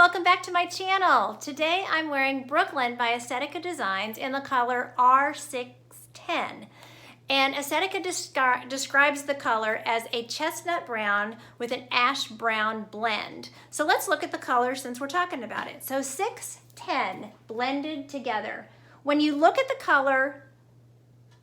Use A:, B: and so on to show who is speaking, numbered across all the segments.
A: welcome back to my channel. Today I'm wearing Brooklyn by Estetica Designs in the color R610. And Estetica describes the color as a chestnut brown with an ash brown blend. So let's look at the color since we're talking about it. So 610 blended together. When you look at the color,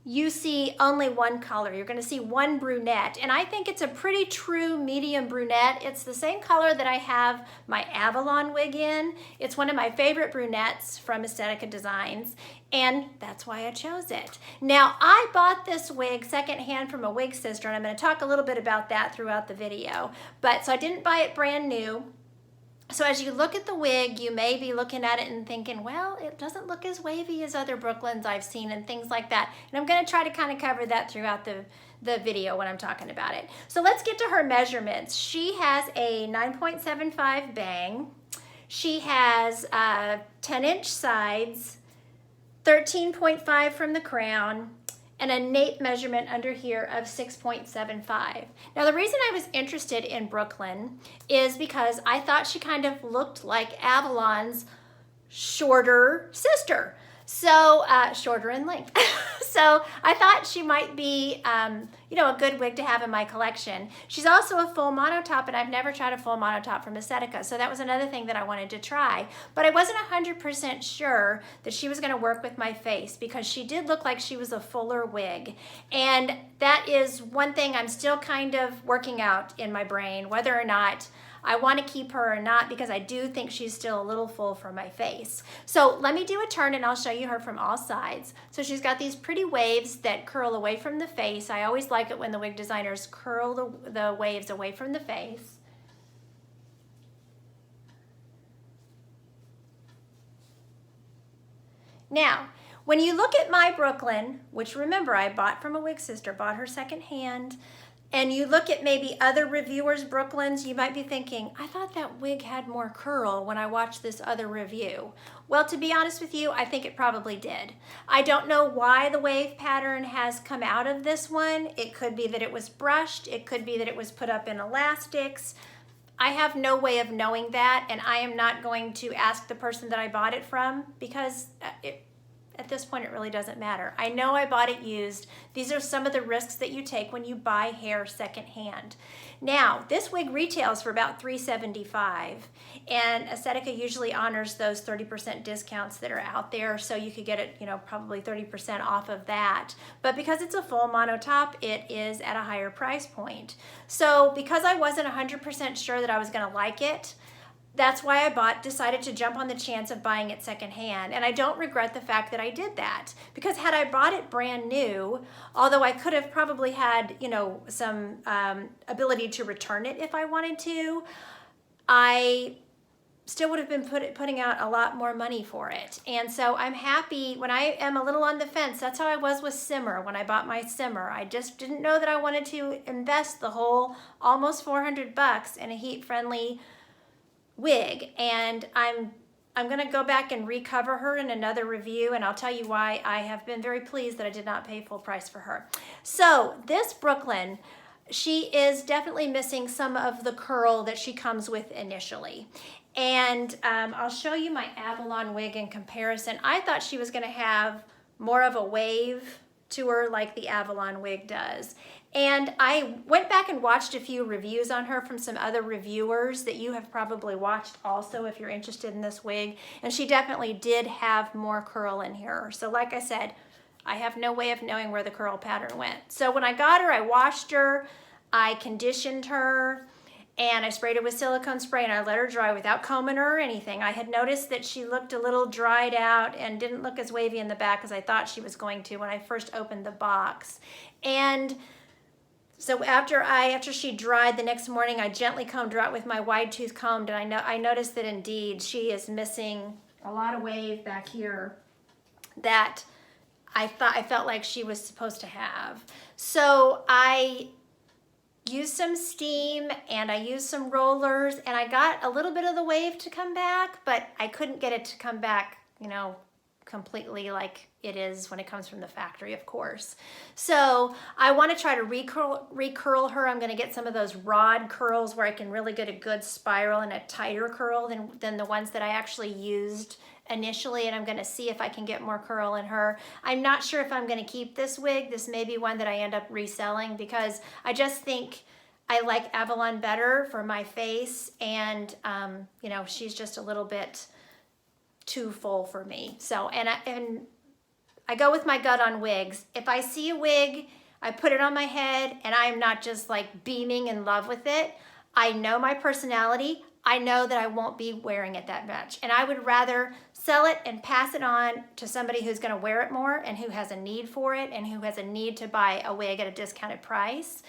A: you see only one color. You're going to see one brunette, and I think it's a pretty true medium brunette. It's the same color that I have my Avalon wig in. It's one of my favorite brunettes from Estetica Designs, and that's why I chose it. Now, I bought this wig secondhand from a wig sister, and I'm going to talk a little bit about that throughout the video. So I didn't buy it brand new. So as you look at the wig, you may be looking at it and thinking, well, it doesn't look as wavy as other Brooklyns I've seen and things like that. And I'm going to try to kind of cover that throughout the video when I'm talking about it. So let's get to her measurements. She has a 9.75 bang. She has 10-inch sides, 13.5 from the crown, and a nape measurement under here of 6.75. Now the reason I was interested in Brooklyn is because I thought she kind of looked like Avalon's shorter sister. So, shorter in length. So I thought she might be, a good wig to have in my collection. She's also a full monotop, and I've never tried a full monotop from Estetica, so that was another thing that I wanted to try. But I wasn't 100% sure that she was gonna work with my face because she did look like she was a fuller wig. And that is one thing I'm still kind of working out in my brain, whether or not I want to keep her or not, because I do think she's still a little full for my face. So let me do a turn and I'll show you her from all sides. So she's got these pretty waves that curl away from the face. I always like it when the wig designers curl the waves away from the face. Now, when you look at my Brooklyn, which remember I bought from a wig sister, bought her secondhand, and you look at maybe other reviewers' Brooklyns, you might be thinking, I thought that wig had more curl when I watched this other review. Well, to be honest with you, I think it probably did. I don't know why the wave pattern has come out of this one. It could be that it was brushed. It could be that it was put up in elastics. I have no way of knowing that, and I am not going to ask the person that I bought it from because at this point, it really doesn't matter. I know I bought it used. These are some of the risks that you take when you buy hair secondhand. Now, this wig retails for about $375, and Estetica usually honors those 30% discounts that are out there, so you could get it, probably 30% off of that. But because it's a full monotop, it is at a higher price point. So because I wasn't 100% sure that I was gonna like it, that's why I decided to jump on the chance of buying it secondhand. And I don't regret the fact that I did that, because had I bought it brand new, although I could have probably had, some ability to return it if I wanted to, I still would have been putting out a lot more money for it. And so I'm happy when I am a little on the fence. That's how I was with Simmer when I bought my Simmer. I just didn't know that I wanted to invest the whole almost $400 in a heat-friendly wig, and I'm gonna go back and recover her in another review, and I'll tell you why I have been very pleased that I did not pay full price for her. So this Brooklyn, she is definitely missing some of the curl that she comes with initially. And I'll show you my Avalon wig in comparison. I thought she was gonna have more of a wave to her like the Avalon wig does. And I went back and watched a few reviews on her from some other reviewers that you have probably watched also if you're interested in this wig. And she definitely did have more curl in here. So like I said, I have no way of knowing where the curl pattern went. So when I got her, I washed her, I conditioned her, and I sprayed her with silicone spray, and I let her dry without combing her or anything. I had noticed that she looked a little dried out and didn't look as wavy in the back as I thought she was going to when I first opened the box. And so after she dried the next morning, I gently combed her out with my wide tooth comb, and I noticed that indeed she is missing a lot of wave back here that I felt like she was supposed to have. So I used some steam and I used some rollers, and I got a little bit of the wave to come back, but I couldn't get it to come back, completely like it is when it comes from the factory, of course. So I want to try to recurl her. I'm going to get some of those rod curls where I can really get a good spiral and a tighter curl than the ones that I actually used initially, and I'm going to see if I can get more curl in her. I'm not sure if I'm going to keep this wig. This may be one that I end up reselling because I just think I like Avalon better for my face, and you know, she's just a little bit too full for me. So, and I go with my gut on wigs. If I see a wig, I put it on my head and I'm not just like beaming in love with it. I know my personality. I know that I won't be wearing it that much. And I would rather sell it and pass it on to somebody who's gonna wear it more and who has a need for it and who has a need to buy a wig at a discounted price.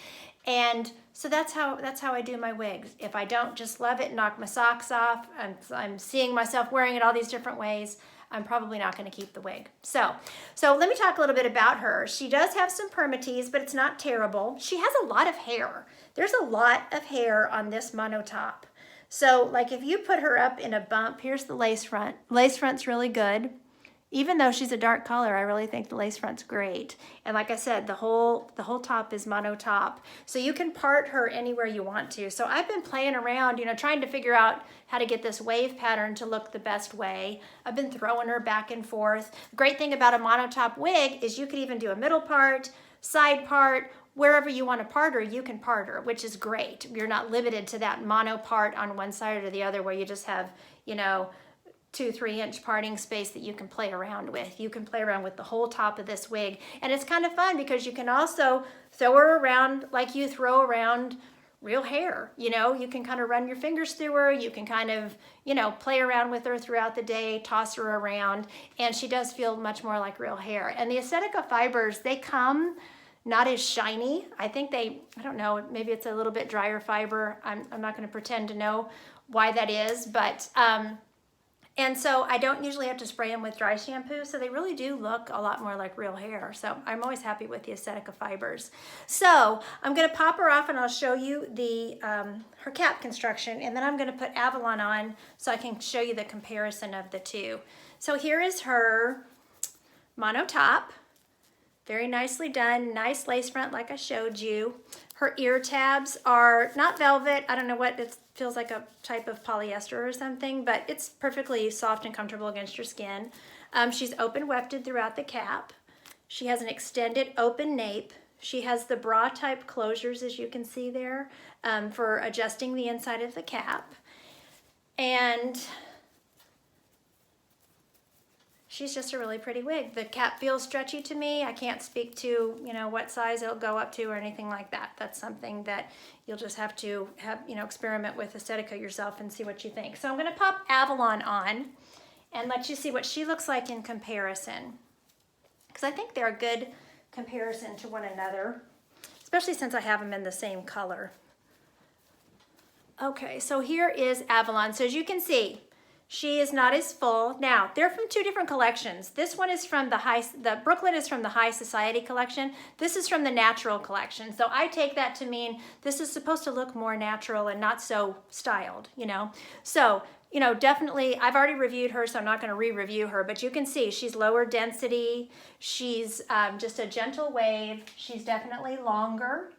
A: And so that's how I do my wigs. If I don't just love it, knock my socks off, I'm seeing myself wearing it all these different ways, I'm probably not going to keep the wig. So let me talk a little bit about her. She does have some permatease, but it's not terrible. She has a lot of hair. There's a lot of hair on this mono top. So like if you put her up in a bump, here's the lace front. Lace front's really good. Even though she's a dark color, I really think the lace front's great. And like I said, the whole top is mono top. So you can part her anywhere you want to. So I've been playing around, you know, trying to figure out how to get this wave pattern to look the best way. I've been throwing her back and forth. The great thing about a mono top wig is you could even do a middle part, side part, wherever you want to part her, you can part her, which is great. You're not limited to that mono part on one side or the other where you just have, you know, 2-3 inch parting space that you can play around with. You can play around with the whole top of this wig. And it's kind of fun because you can also throw her around like you throw around real hair. You know, you can kind of run your fingers through her. You can kind of, you know, play around with her throughout the day, toss her around, and she does feel much more like real hair. And the Estetica fibers, they come not as shiny. I think I don't know, maybe it's a little bit drier fiber. I'm not going to pretend to know why that is, but and so I don't usually have to spray them with dry shampoo, so they really do look a lot more like real hair. So I'm always happy with the Estetica fibers. So I'm gonna pop her off and I'll show you the her cap construction, and then I'm gonna put Avalon on so I can show you the comparison of the two. So here is her mono top. Very nicely done, nice lace front like I showed you. Her ear tabs are not velvet. I don't know what, it feels like a type of polyester or something, but it's perfectly soft and comfortable against your skin. She's open wefted throughout the cap. She has an extended open nape. She has the bra type closures, as you can see there, for adjusting the inside of the cap. And she's just a really pretty wig. The cap feels stretchy to me. I can't speak to, you know, what size it'll go up to or anything like that. That's something that you'll just have to experiment with Estetica yourself and see what you think. So I'm gonna pop Avalon on and let you see what she looks like in comparison, because I think they're a good comparison to one another, especially since I have them in the same color. Okay, so here is Avalon. So as you can see, she is not as full. Now, they're from two different collections. This one is from the Brooklyn is from the High Society collection. This is from the Natural collection. So I take that to mean this is supposed to look more natural and not so styled, you know? So, you know, definitely, I've already reviewed her, so I'm not gonna re-review her, but you can see she's lower density. She's just a gentle wave. She's definitely longer,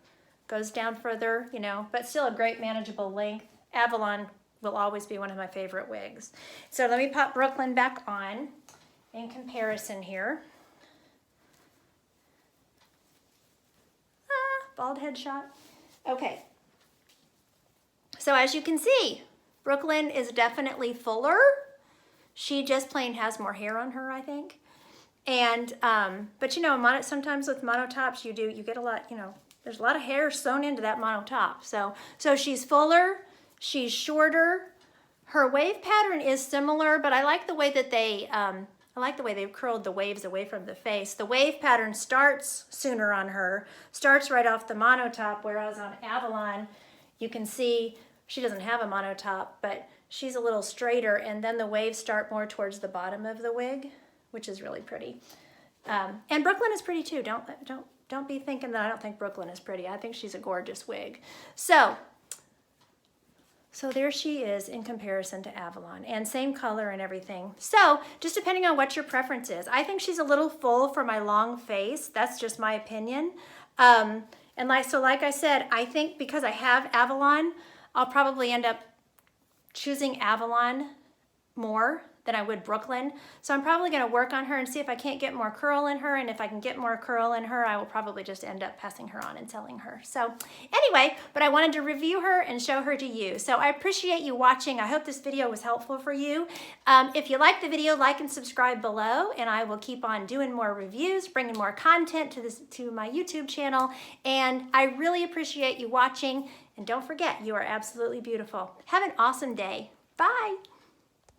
A: goes down further, you know, but still a great manageable length. Avalon will always be one of my favorite wigs. So let me pop Brooklyn back on in comparison here. Bald head shot. Okay. So as you can see, Brooklyn is definitely fuller. She just plain has more hair on her, I think. And, but you know, sometimes with mono tops, you get a lot, you know, there's a lot of hair sewn into that mono top. So she's fuller. She's shorter. Her wave pattern is similar, but I like the way that they've curled the waves away from the face. The wave pattern starts sooner on her, starts right off the mono top, whereas on Avalon, you can see she doesn't have a mono top, but she's a little straighter, and then the waves start more towards the bottom of the wig, which is really pretty. And Brooklyn is pretty too. Don't be thinking that I don't think Brooklyn is pretty. I think she's a gorgeous wig. So So there she is in comparison to Avalon, and same color and everything. So just depending on what your preference is. I think she's a little full for my long face. That's just my opinion. And like I said, I think because I have Avalon, I'll probably end up choosing Avalon more than I would Brooklyn. So I'm probably going to work on her and see if I can't get more curl in her. And if I can get more curl in her, I will probably just end up passing her on and selling her. So anyway, but I wanted to review her and show her to you. So I appreciate you watching. I hope this video was helpful for you. If you like the video, like and subscribe below, and I will keep on doing more reviews, bringing more content to my YouTube channel. And I really appreciate you watching. And don't forget, you are absolutely beautiful. Have an awesome day. Bye.